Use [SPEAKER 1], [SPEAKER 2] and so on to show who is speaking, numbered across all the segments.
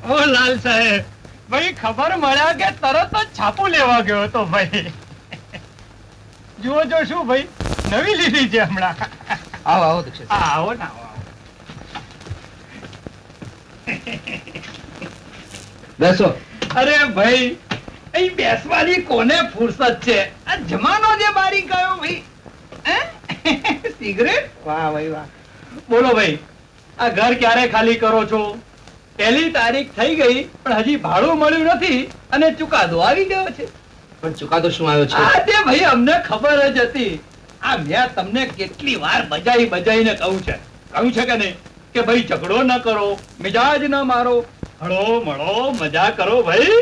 [SPEAKER 1] ઓ લાલ સાહેબ, ભાઈ ખબર મળ્યા કે તરત જ છાપું લેવા ગયો હતો ભાઈ. જુઓ જો શું ભાઈ નવી લીધી છે હમણાં.
[SPEAKER 2] આવો આવો દીક્ષિત.
[SPEAKER 1] આવો ને આવો.
[SPEAKER 2] બેસો.
[SPEAKER 1] અરે ભાઈ અહીં બેસવાની કોને ફુરસત છે? આ જમાનો જે બારી ગયો ભાઈ. સિગરેટ? વાહ ભાઈ વાહ. બોલો ભાઈ, આ ઘર ક્યારે ખાલી કરો છો? પહેલી તારીખ થઈ ગઈ પણ હજી ભાડું મળ્યું નથી અને ચુકાદો આવી ગયો છે.
[SPEAKER 2] પણ ચુકાદો શું આવ્યો છે?
[SPEAKER 1] આ તે ભાઈ અમને ખબર જ હતી. આ મેં તમને કેટલી વાર બજાઈને કહું છે કે નહીં કે ભાઈ ઝઘડો ન કરો, મિજાજ ન મારો, હળો મળો મજા કરો ભાઈ.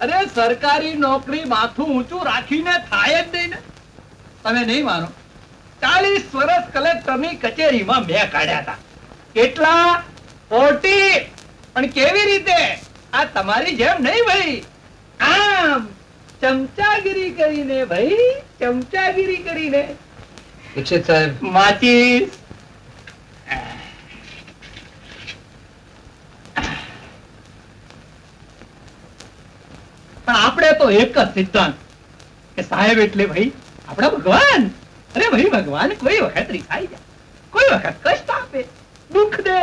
[SPEAKER 1] અરે સરકારી નોકરી માથું ઊંચું રાખીને થાય જ નહીં ને. તમે નહીં માનો, 40 વર્ષ કલેક્ટરની કચેરીમાં મેં કાઢ્યા હતા. કેટલા? 40. પણ કેવી રીતે? આ તમારી જેમ નહીં ભાઈ, આમ ચમચાગીરી કરીને ભાઈ, ચમચાગીરી કરીને.
[SPEAKER 2] દીક્ષિત સાહેબ,
[SPEAKER 1] માચીસ. પણ આપણે તો એક જ સિદ્ધાંત કે સાહેબ એટલે ભાઈ આપણા ભગવાન. અરે ભાઈ ભગવાન કોઈ વખત રીસાઈ જાય, કોઈ વખત કષ્ટ આપે, દુઃખ દે,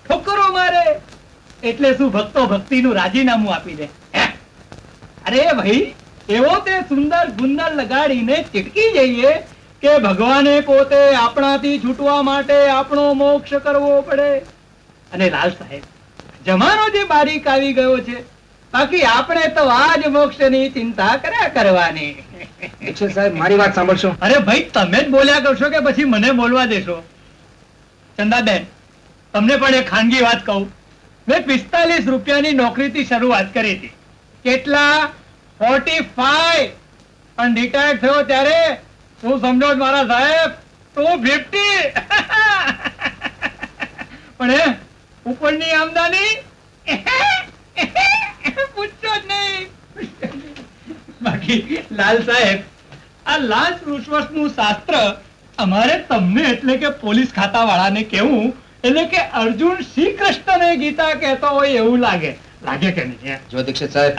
[SPEAKER 1] ઠોકરો મારે, એટલે શું ભક્તો ભક્તિનું રાજીનામું આપી દે? અરે ભાઈ એવો તે સુંદર ગુંદર લગાડીને ચીટકી જઈએ કે ભગવાને પોતે આપણાથી છૂટવા માટે આપણો મોક્ષ કરવો પડે. અને લાલ સાહેબ, જમાનો જે બારીક આવી ગયો છે, બાકી આપણે તો આજ મોક્ષની ચિંતા કર્યા કરવાની.
[SPEAKER 2] દીક્ષિત સાહેબ, મારી વાત સાંભળશો?
[SPEAKER 1] અરે ભાઈ તમે જ બોલ્યા કરશો કે પછી મને બોલવા દેશો? ચંદાબેન, તમને પણ એક ખાનગી વાત કહું. મેં 45 રૂપિયાની નોકરીથી શરૂઆત કરી હતી. કેટલા? 45. પણ રિટાયર થયો ત્યારે શું સમજો છો મારા સાહેબ? 250. પણ હે ઉપરની આમદાની પૂછો જ નહીં. બાકી લાલ સાહેબ, આ લાંચ રૂશ્વતનું શાસ્ત્ર અમારે તમને એટલે કે પોલીસ ખાતા વાળાને કેવું એટલે કે અર્જુન શ્રી કૃષ્ણને ગીતા કહેતો હોય એવું લાગે કે નહીં?
[SPEAKER 2] જો દીક્ષિત સાહેબ,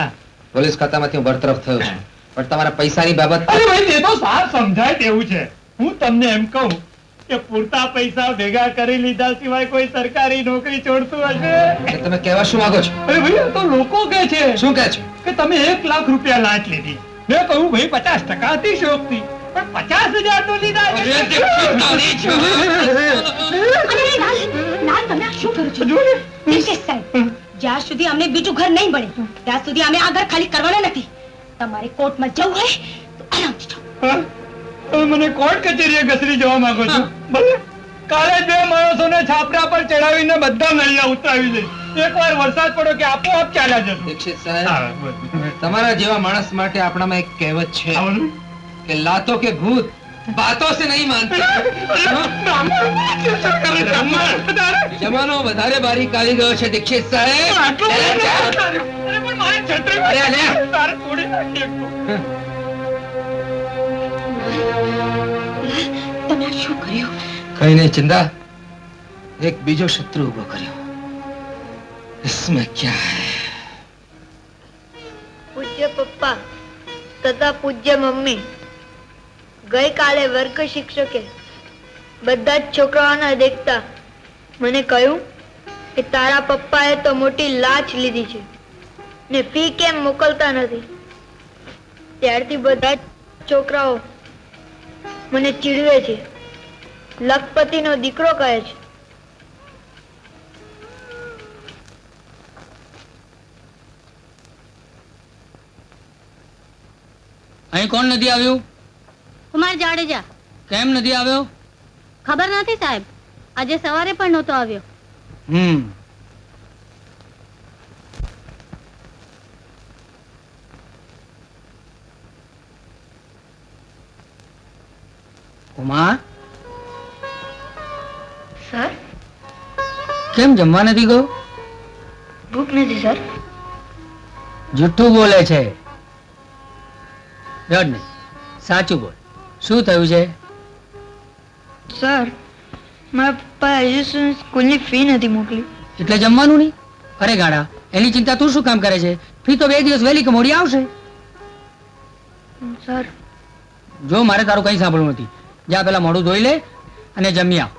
[SPEAKER 2] પોલીસ ખાતામાંથી હું બરતરફ થયો છું, પણ તમારા પૈસાની બાબત.
[SPEAKER 1] અરે ભાઈ એ તો સાર સમજાય તેવું છે. હું તમને એમ કહું કે પૂરતા પૈસા ભેગા કરી લીધા સિવાય કોઈ સરકારી નોકરી છોડતું હશે?
[SPEAKER 2] તમે કહેવા શું માંગો છો?
[SPEAKER 1] અરે ભાઈ આ તો લોકો કહે છે.
[SPEAKER 2] શું કહે છે?
[SPEAKER 1] કે તમે 1 લાખ રૂપિયા લાંચ લીધી. મેં કહ્યું ભાઈ 50% અતિશયોક્તિ, પણ 50,000 તો લીધા છે.
[SPEAKER 3] તમે શું કરો છો? દીક્ષિત સાહેબ, જ્યાં સુધી અમને બીજું ઘર નહીં મળે ત્યાં સુધી અમે આ ઘર ખાલી કરવાના નથી. તમારે કોર્ટમાં જવું હોય તો આરામથી જાઓ.
[SPEAKER 1] તમે મને કોર્ટ કચેરીએ ઘસરી જવા માંગો છો? ભલે કાલે 2 માણસોને છાપરા પર ચડાવીને બધા નળિયા ઉતરાવી દે. એકવાર વરસાદ પડ્યો કે આપોઆપ ચાલ્યા જશે.
[SPEAKER 2] દીક્ષિત સાહેબ, તમારા જેવા માણસ માટે આપણામાં એક કહેવત છે કે લાતો કે ભૂત બાતો સે નહીં માનતે. જમાનો વધારે બારીક આવી ગયો છે દીક્ષિત સાહેબ.
[SPEAKER 3] તમે શું કર્યું?
[SPEAKER 2] કઈ નહીં ચિંતા, એક બીજો શત્રુ ઉભો કર્યો. इसमें क्या है?
[SPEAKER 4] પૂજ્ય પપ્પા તથા પૂજ્ય મમ્મી, ગઈકાલે વર્ગ શિક્ષકે બધા જ છોકરાઓને દેખતા મને કહ્યું કે તારા પપ્પાએ તો મોટી લાંચ લીધી છે ને ફી કેમ મોકલતા નથી. ત્યારથી બધા જ છોકરાઓ મને ચીડવે છે. લખપતિનો દીકરો કહે છે.
[SPEAKER 5] અહીં કોણ નથી આવ્યું?
[SPEAKER 3] કુમાર જાડેજા.
[SPEAKER 5] કેમ નથી આવ્યો?
[SPEAKER 3] ખબર નથી સાહેબ, આજે સવારે પણ નહોતો આવ્યો.
[SPEAKER 5] કુમાર,
[SPEAKER 4] સર
[SPEAKER 5] કેમ જમવા નથી ગયો?
[SPEAKER 4] ભૂખ નથી સર.
[SPEAKER 5] જુઠ્ઠું બોલે છે. રડ નહીં, સાચું બોલ. શું થયું છે?
[SPEAKER 4] સર મારા પપ્પા હજુ સુધી સ્કૂલની ફી નથી મોકલી.
[SPEAKER 5] એટલે જમવાનું નહીં? અરે ગાડા, એની ચિંતા તું શું કામ કરે છે? ફી તો 2 દિવસ વહેલી કે મોડી આવશે.
[SPEAKER 4] સર
[SPEAKER 5] જો મારે તારું કઈ સાંભળવું નથી. જા પેલા મોઢું ધોઈ લે અને જમી આવ.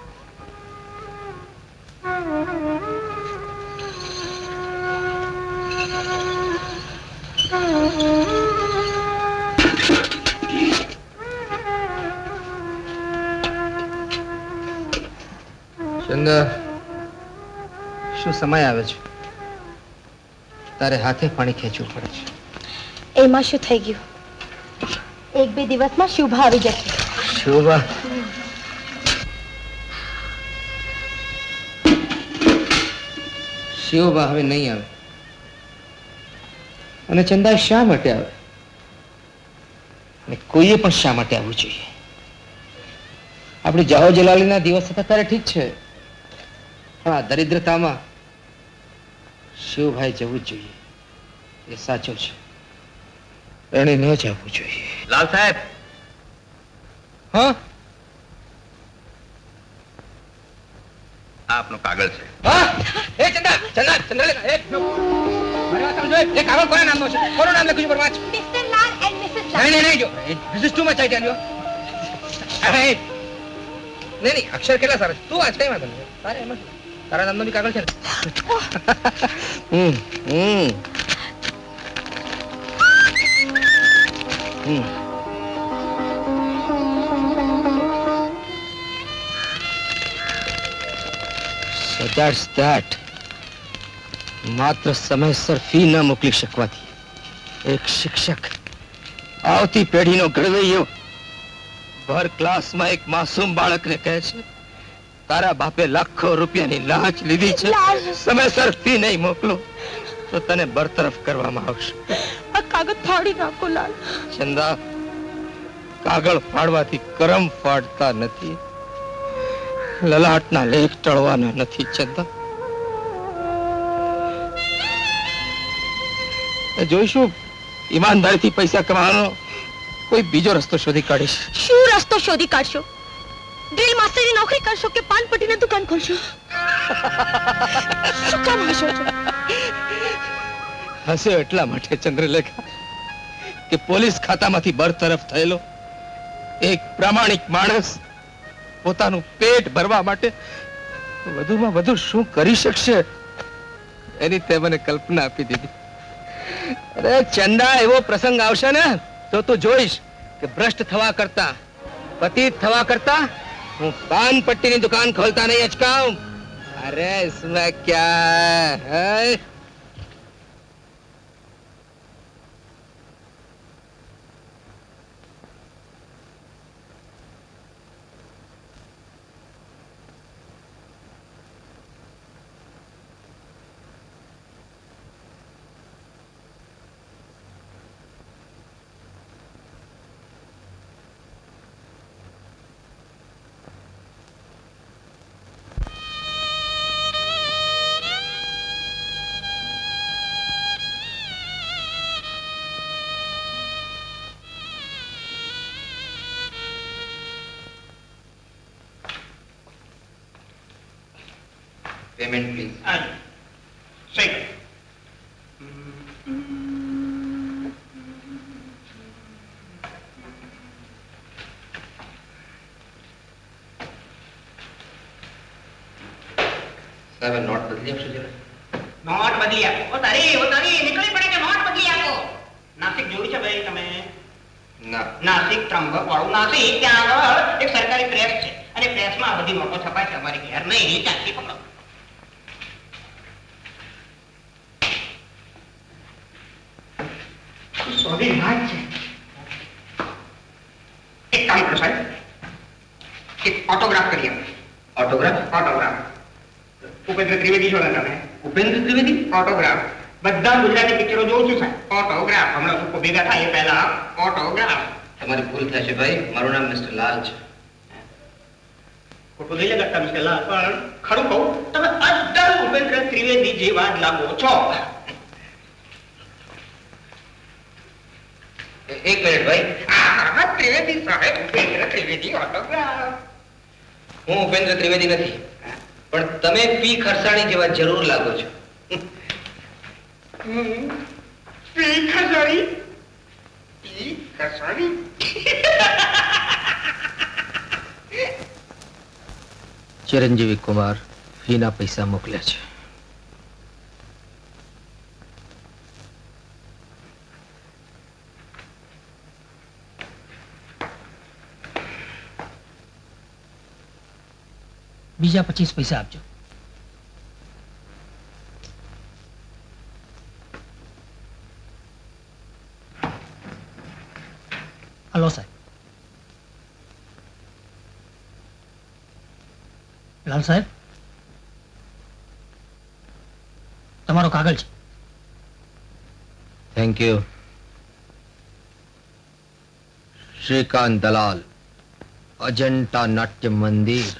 [SPEAKER 2] ચંદા, શું સમય આવે છે? તારે હાથે પાણી ખેંચવું પડે છે.
[SPEAKER 3] એમાં શું થઈ ગયું? 1-2 દિવસમાં શુભા આવી જશે.
[SPEAKER 2] શોભા, શિવબા હવે નહીં આવે. અને ચંદા શા માટે આવે? અને કોઈએ પણ શા માટે આવવું જોઈએ? આપણી જાહો જલાલીના દિવસ હતા ત્યારે ઠીક છે, પણ આ દરિદ્રતામાં શિવભાઈ જવું જ જોઈએ. એ સાચો છે, એને ન જવું જોઈએ.
[SPEAKER 6] લાલ સાહેબ,
[SPEAKER 2] હા
[SPEAKER 6] આ આપનો કાગળ છે.
[SPEAKER 2] હા, એ ચંદા ચંદા ચંદ્રલેખા, મારી વાત સમજો. એ કાગળ કોના નામનો છે? કોનું નામ લખ્યું છે પર વાંચ.
[SPEAKER 3] મિસ્ટર લાલ એન્ડ મિસિસ
[SPEAKER 2] નહીં જો, this is too much I tell you. અરે નહીં, અક્ષર કેટલા સારા છે. તું વાંચ, કઈ વાંધો નહીં. તારે એમ જ તારા નામનો બી કાગળ છે ને. હમ હમ હમ So that's that. માત્ર સમયસર ફી ન મોકલી શકવાથી એક શિક્ષક આવતી પેઢીનો ઘડવૈયો ભર ક્લાસમાં એક માસૂમ બાળકને કહે છે, તારા બાપે લાખો રૂપિયાની લાંચ લીધી છે, સમયસર ફી નહીં મોકલો તો તને બરતરફ કરવામાં આવશે.
[SPEAKER 3] આ કાગળ ફાડી નાખો લાલ.
[SPEAKER 2] ચંદા, કાગળ ફાડવાથી કરમ ફાડતા નથી, લલાટના લેખ ટળવાના નથી. ચંદા, જોઈશું ઈમાનદારીથી પૈસા કમાવાનો કોઈ બીજો રસ્તો શોધી કાઢીશ.
[SPEAKER 3] શું રસ્તો શોધી કાઢશો? ડ્રીલ માસ્ટરની નોકરી કરશો કે પાનપટ્ટીની દુકાન ખોલશો? શું કામ હશો છો?
[SPEAKER 2] હશે એટલા માટે ચંદ્રલેખા કે પોલીસ ખાતામાંથી બરતરફ થયેલો એક પ્રામાણિક માણસ પોતાનું પેટ ભરવા માટે વધુમાં વધુ શું કરી શકશે એની તે મને કલ્પના આપી દીધી. અરે ચંદા, એવો પ્રસંગ આવશે ને તો તું જોઈશ કે ભ્રષ્ટ થવા કરતા, પતિત થવા કરતા હું પાન પટ્ટીની દુકાન ખોલતા નહીં અચકાઉં. અરે इसमें क्या है? Payment please.
[SPEAKER 6] સહી.
[SPEAKER 2] સાહેબ, નોટ બદલી આપશો જરા.
[SPEAKER 6] નોટ બદલી આપો. ઓ તારી નીકળી પડે કે નોટ બદલી આપો. નાસિક જોયું છે ભાઈ તમે?
[SPEAKER 2] ના.
[SPEAKER 6] નાસિક ત્રંબક વાળું નાસિક, ત્યાં આગળ એક સરકારી પ્રેસ છે અને પ્રેસમાં આ બધી નોટો છપાય છે. અમારી ઘેર નહીં, ત્યાંથી પકડો. સોરી વાત છે. એક કામ કરો સાહેબ, એક ઓટોગ્રાફ કરી આપો.
[SPEAKER 2] ઓટોગ્રાફ?
[SPEAKER 6] ઓટોગ્રાફ. ઉપેન્દ્ર ત્રિવેદી છો ને તમે?
[SPEAKER 2] ઉપેન્દ્ર ત્રિવેદી?
[SPEAKER 6] ઓટોગ્રાફ. બધા ગુજરાતી પિક્ચરો જોઉં છું સાહેબ. ઓટોગ્રાફ. હમણાં લોકો ભેગા થાય એ પહેલા ઓટોગ્રાફ.
[SPEAKER 2] તમારી ભૂલ થશે ભાઈ, મારું નામ મિસ્ટર લાલ છે.
[SPEAKER 6] ખોટું નહીં લગાડતા મિસ્ટર લાલ, પણ ખરું કહું તમે અદ્ધર ઉપેન્દ્ર ત્રિવેદી જેવા જ લાગો છો.
[SPEAKER 2] એક મિનિટ ભાઈ.
[SPEAKER 6] આ ત્રિવેદી સાહેબ, ઉપેન્દ્ર ત્રિવેદી ઓટોગ્રાફ.
[SPEAKER 2] હું ઉપેન્દ્ર ત્રિવેદી નથી, પણ તમે પી ખરસાણી જેવા જરૂર લાગો છો.
[SPEAKER 6] પી ખસણી પી ખસણી
[SPEAKER 2] ચિરંજીવી કુમાર ફીના પૈસા મોકલ્યા છે.
[SPEAKER 5] બીજા 25 પૈસા આપજો. હલો સાહેબ. લાલ સાહેબ, તમારો કાગળ છે.
[SPEAKER 2] Thank you. Shrikant Dalal, Ajanta Natya Mandir.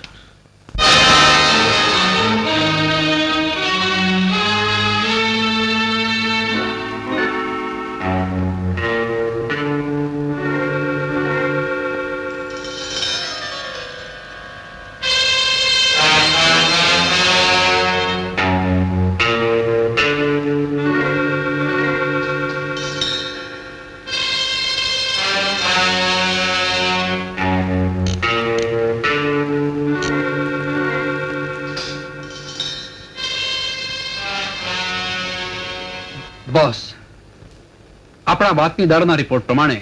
[SPEAKER 7] Boss, આપણા બાતમીદારોના રિપોર્ટ પ્રમાણે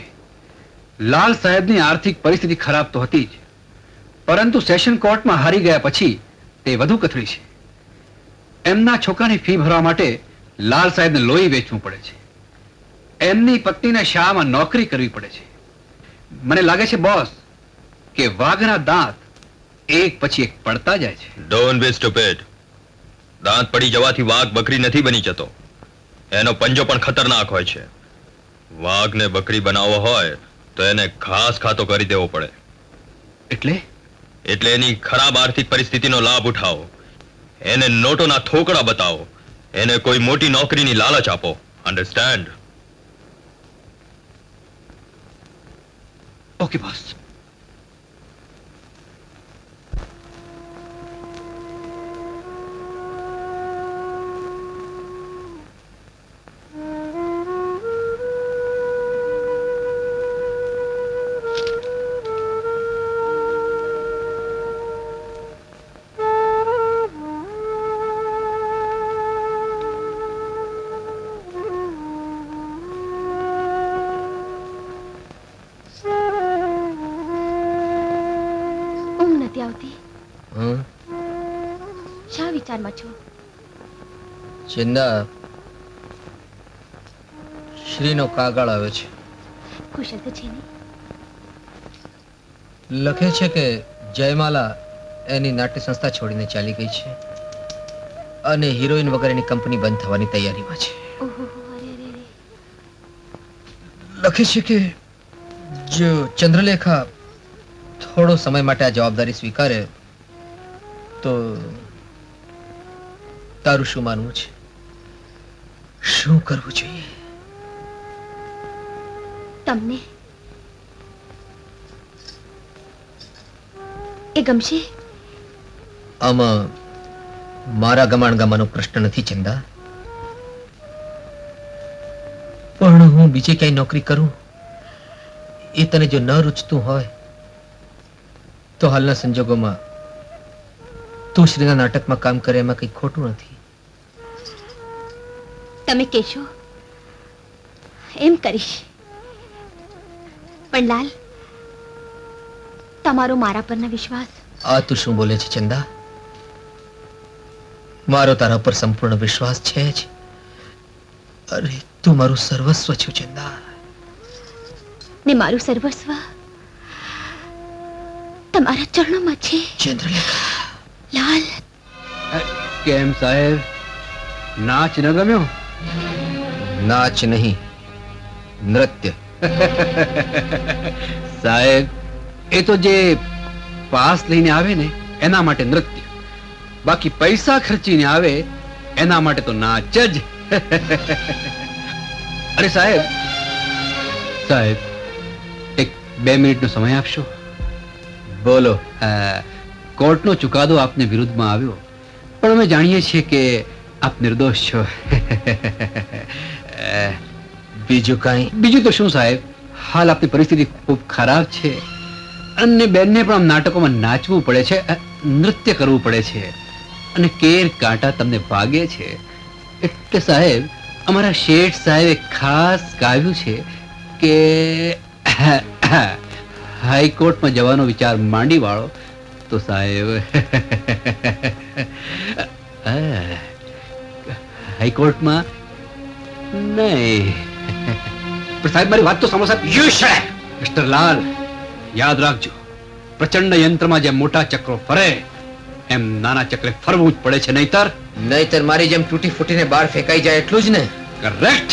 [SPEAKER 7] લાલ સાહેબની આર્થિક પરિસ્થિતિ ખરાબ તો હતી જ, પરંતુ સેશન કોર્ટમાં હારી ગયા પછી તે વધુ કથળી છે. એમના છોકરાની ફી ભરવા માટે લાલ સાહેબને લોહી વેચવું પડે છે. એમની પત્નીને શાળામાં નોકરી કરવી પડે છે. મને લાગે છે બોસ કે વાઘના દાંત એક પછી એક પડતા જાય છે.
[SPEAKER 8] Don't be stupid. દાંત પડી જવાથી વાઘ બકરી નથી બની જતો. એનો પંજો પણ ખતરનાક હોય છે. વાઘને બકરી બનાવવો હોય તો એને ઘાસ ખાતો કરી દેવો પડે. એટલે એની ખરાબ આર્થિક પરિસ્થિતિનો લાભ ઉઠાવો, એને નોટોના થોકડા બતાવો, એને કોઈ મોટી નોકરીની લાલચ આપો. અન્ડરસ્ટેન્ડ?
[SPEAKER 7] Okay boss.
[SPEAKER 3] ઊંઘ નથી આવતી.
[SPEAKER 2] હમ?
[SPEAKER 3] શા વિચારમાં છો?
[SPEAKER 2] ચિંદા, શ્રીનો કાગળ આવ્યો છે.
[SPEAKER 3] કુશળ તો છે ને?
[SPEAKER 2] લખે છે કે જયમાલા એની નાટ્ય સંસ્થા છોડીને ચાલી ગઈ છે અને હિરોઈન વગર એની કંપની બંધ થવાની તૈયારીમાં છે.
[SPEAKER 3] ઓહો, અરે અરે અરે.
[SPEAKER 2] લખે છે કે જો ચંદ્રલેખા થોડો સમય માટે આ જવાબદારી સ્વીકારે તો તારું શું માનવું છે? શું કરવું જોઈએ?
[SPEAKER 3] તમને એ ગમશે?
[SPEAKER 2] આમાં મારા ગમાણ ગમાનો પ્રશ્ન નથી ચંદા, પણ હું બીજે ક્યાંય નોકરી કરું એ તને જો ન રૂચતું હોય તો હાલના સંજોગોમાં તું શ્રીના નાટકમાં કામ કરે એમાં કંઈ ખોટું નથી.
[SPEAKER 3] તમે કહેશો એમ કરીશ. પણ લાલ, તમારો મારા પરના વિશ્વાસ?
[SPEAKER 2] આ તું શું બોલે છે ચંદા? મારો તારા પર સંપૂર્ણ વિશ્વાસ છે જ. અરે તું મારું સર્વસ્વ છું ચંદા.
[SPEAKER 3] ને મારું સર્વસ્વ તમારા ચરણોમાં છે.
[SPEAKER 2] ચંદ્રલેખા,
[SPEAKER 3] લાલ,
[SPEAKER 7] કેમ સાહેબ, નાચ ન ગમ્યો?
[SPEAKER 2] નાચ નહીં, નૃત્ય.
[SPEAKER 7] સાહેબ, એ તો જે પાસ લઈને આવે ને એના માટે નૃત્ય, બાકી પૈસા ખર્ચીને આવે એના માટે તો નાચ જ. અરે સાહેબ, સાહેબ એક 2 મિનિટનો સમય આપશો?
[SPEAKER 2] બોલો.
[SPEAKER 7] કોર્ટનો ચુકાદો આપને વિરુદ્ધમાં આવ્યો, પણ અમે જાણીએ છીએ કે આપ નિર્દોષ છો.
[SPEAKER 2] બીજું કાંઈ?
[SPEAKER 7] બીજું તો શું સાહેબ, હાલ આપની પરિસ્થિતિ ખૂબ ખરાબ છે અને બેનને પણ આમ નાટકોમાં નાચવું પડે છે, નૃત્ય કરવું પડે છે અને કેર કાંટા તમને વાગે છે. એટલે સાહેબ અમારા શેઠ સાહેબે ખાસ ગાવ્યું છે કે હાઈકોર્ટમાં જવાનો વિચાર માંડી વાળો તો સાહેબ હાઈકોર્ટમાં નહીં. પણ સાહેબ મારી વાત તો સમજો સાહેબ. યુ શટ મિસ્ટર લાલ, યાદ રાખજો, પ્રચંડ યંત્રમાં જેમ મોટા ચક્રો ફરે એમ નાના ચક્રે ફરવું જ પડે છે, નહીતર
[SPEAKER 2] નહીતર મારી જેમ તૂટી ફૂટીને બહાર ફેંકાઈ જાય એટલું જ ને.
[SPEAKER 7] કરેક્ટ.